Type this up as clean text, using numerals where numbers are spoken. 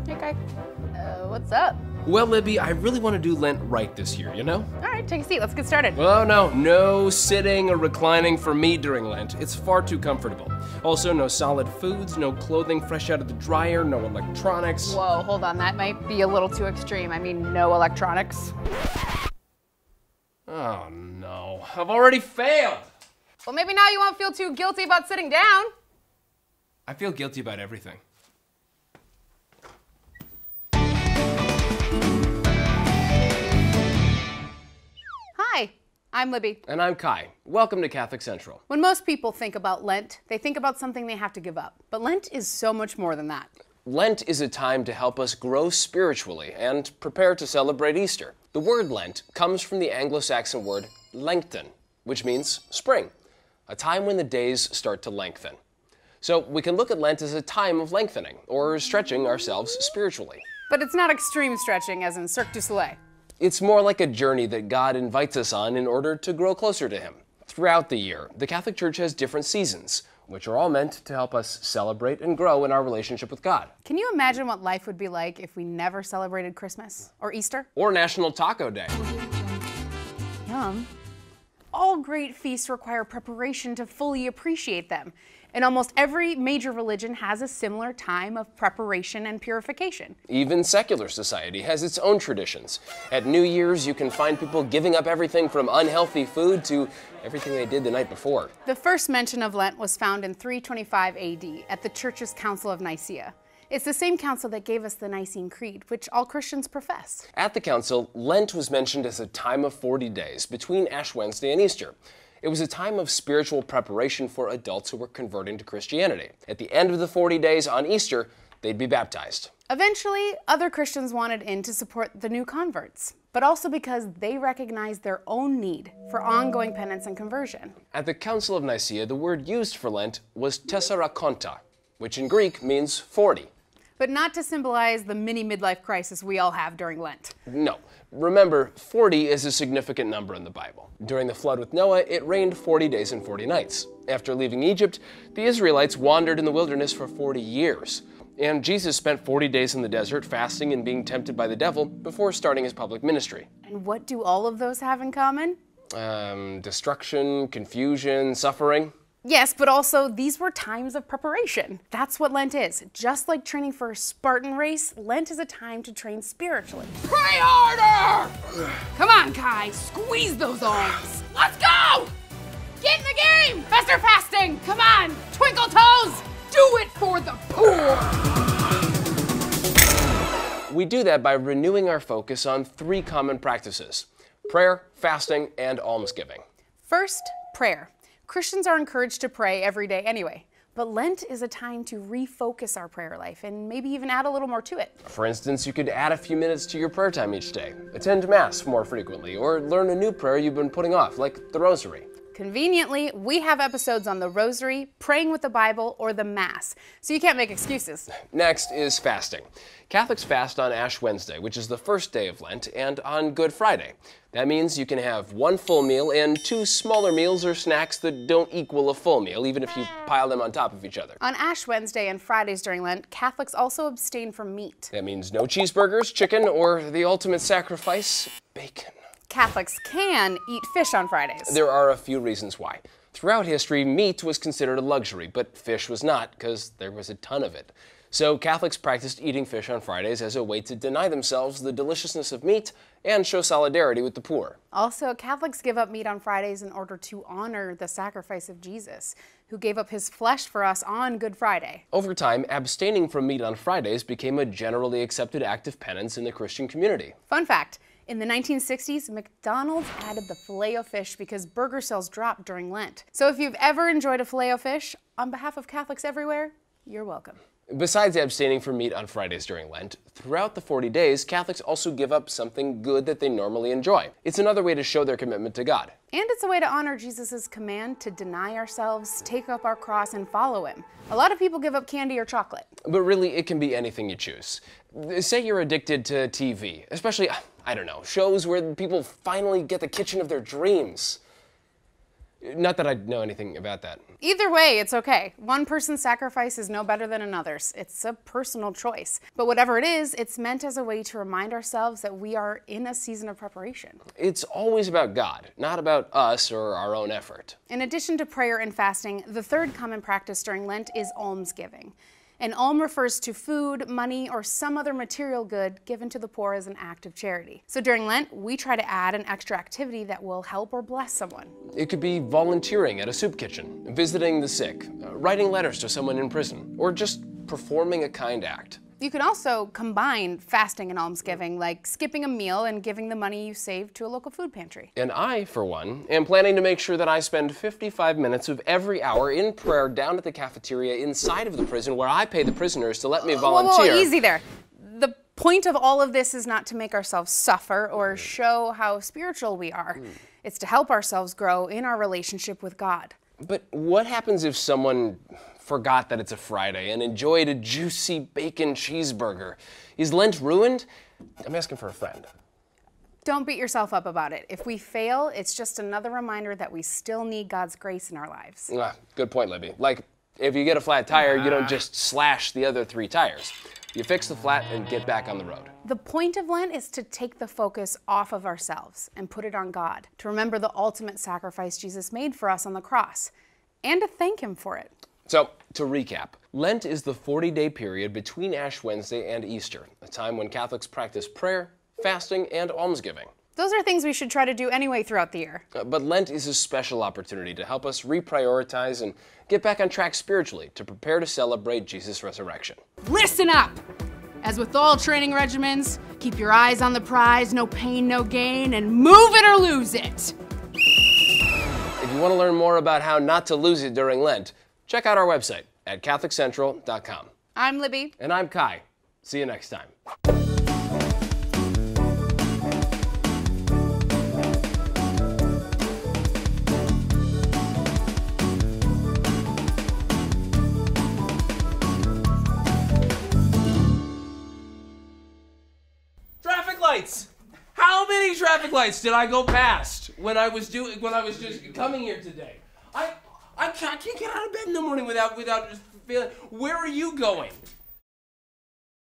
Hey, Kai. What's up? Well, Libby, I really want to do Lent right this year, you know? All right, take a seat. Let's get started. Oh, no sitting or reclining for me during Lent. It's far too comfortable. Also, no solid foods, no clothing fresh out of the dryer, no electronics. Whoa, hold on. That might be a little too extreme. I mean, no electronics. Oh, no. I've already failed. Well, maybe now you won't feel too guilty about sitting down. I feel guilty about everything. Hi, I'm Libby. And I'm Kai. Welcome to Catholic Central. When most people think about Lent, they think about something they have to give up. But Lent is so much more than that. Lent is a time to help us grow spiritually and prepare to celebrate Easter. The word Lent comes from the Anglo-Saxon word lengthen, which means spring, a time when the days start to lengthen. So we can look at Lent as a time of lengthening, or stretching ourselves spiritually. But it's not extreme stretching as in Cirque du Soleil. It's more like a journey that God invites us on in order to grow closer to Him. Throughout the year, the Catholic Church has different seasons, which are all meant to help us celebrate and grow in our relationship with God. Can you imagine what life would be like if we never celebrated Christmas or Easter? Or National Taco Day. Yum. All great feasts require preparation to fully appreciate them. And almost every major religion has a similar time of preparation and purification. Even secular society has its own traditions. At New Year's, you can find people giving up everything from unhealthy food to everything they did the night before. The first mention of Lent was found in 325 AD at the Church's Council of Nicaea. It's the same council that gave us the Nicene Creed, which all Christians profess. At the council, Lent was mentioned as a time of 40 days between Ash Wednesday and Easter. It was a time of spiritual preparation for adults who were converting to Christianity. At the end of the 40 days on Easter, they'd be baptized. Eventually, other Christians wanted in to support the new converts, but also because they recognized their own need for ongoing penance and conversion. At the Council of Nicaea, the word used for Lent was tessarakonta, which in Greek means 40. But not to symbolize the mini midlife crisis we all have during Lent. No. Remember, 40 is a significant number in the Bible. During the flood with Noah, it rained 40 days and 40 nights. After leaving Egypt, the Israelites wandered in the wilderness for 40 years. And Jesus spent 40 days in the desert fasting and being tempted by the devil before starting his public ministry. And what do all of those have in common? Destruction, confusion, suffering. Yes, but also these were times of preparation. That's what Lent is. Just like training for a Spartan race, Lent is a time to train spiritually. Pray harder! Come on, Kai, squeeze those arms. Let's go! Get in the game! Faster fasting! Come on, twinkle toes! Do it for the poor! We do that by renewing our focus on 3 common practices: prayer, fasting, and almsgiving. First, prayer. Christians are encouraged to pray every day anyway, but Lent is a time to refocus our prayer life and maybe even add a little more to it. For instance, you could add a few minutes to your prayer time each day, attend Mass more frequently, or learn a new prayer you've been putting off, like the Rosary. Conveniently, we have episodes on the Rosary, praying with the Bible, or the Mass, so you can't make excuses. Next is fasting. Catholics fast on Ash Wednesday, which is the first day of Lent, and on Good Friday. That means you can have 1 full meal and 2 smaller meals or snacks that don't equal a full meal, even if you pile them on top of each other. On Ash Wednesday and Fridays during Lent, Catholics also abstain from meat. That means no cheeseburgers, chicken, or the ultimate sacrifice, bacon. Catholics can eat fish on Fridays. There are a few reasons why. Throughout history, meat was considered a luxury, but fish was not, because there was a ton of it. So Catholics practiced eating fish on Fridays as a way to deny themselves the deliciousness of meat and show solidarity with the poor. Also, Catholics give up meat on Fridays in order to honor the sacrifice of Jesus, who gave up his flesh for us on Good Friday. Over time, abstaining from meat on Fridays became a generally accepted act of penance in the Christian community. Fun fact, in the 1960s, McDonald's added the Filet-O-Fish because burger sales dropped during Lent. So if you've ever enjoyed a Filet-O-Fish, on behalf of Catholics everywhere, you're welcome. Besides abstaining from meat on Fridays during Lent, throughout the 40 days, Catholics also give up something good that they normally enjoy. It's another way to show their commitment to God. And it's a way to honor Jesus' command to deny ourselves, take up our cross, and follow him. A lot of people give up candy or chocolate. But really, it can be anything you choose. Say you're addicted to TV, especially, I don't know, shows where people finally get the kitchen of their dreams. Not that I know anything about that. Either way, it's okay. One person's sacrifice is no better than another's. It's a personal choice. But whatever it is, it's meant as a way to remind ourselves that we are in a season of preparation. It's always about God, not about us or our own effort. In addition to prayer and fasting, the third common practice during Lent is almsgiving. An alm refers to food, money, or some other material good given to the poor as an act of charity. So during Lent, we try to add an extra activity that will help or bless someone. It could be volunteering at a soup kitchen, visiting the sick, writing letters to someone in prison, or just performing a kind act. You can also combine fasting and almsgiving, like skipping a meal and giving the money you saved to a local food pantry. And I, for one, am planning to make sure that I spend 55 minutes of every hour in prayer down at the cafeteria inside of the prison where I pay the prisoners to let me volunteer. Whoa, easy there. The point of all of this is not to make ourselves suffer or show how spiritual we are. It's to help ourselves grow in our relationship with God. But what happens if someone forgot that it's a Friday and enjoyed a juicy bacon cheeseburger? Is Lent ruined? I'm asking for a friend. Don't beat yourself up about it. If we fail, it's just another reminder that we still need God's grace in our lives. Good point, Libby. Like, if you get a flat tire, you don't just slash the other 3 tires. You fix the flat and get back on the road. The point of Lent is to take the focus off of ourselves and put it on God, to remember the ultimate sacrifice Jesus made for us on the cross, and to thank Him for it. So, to recap, Lent is the 40-day period between Ash Wednesday and Easter, a time when Catholics practice prayer, fasting, and almsgiving. Those are things we should try to do anyway throughout the year. But Lent is a special opportunity to help us reprioritize and get back on track spiritually to prepare to celebrate Jesus' resurrection. Listen up! As with all training regimens, keep your eyes on the prize, no pain, no gain, and move it or lose it! If you want to learn more about how not to lose it during Lent, check out our website at CatholicCentral.com. I'm Libby. And I'm Kai. See you next time. Traffic lights! How many traffic lights did I go past when I was just coming here today? I can't get out of bed in the morning without feeling. Where are you going?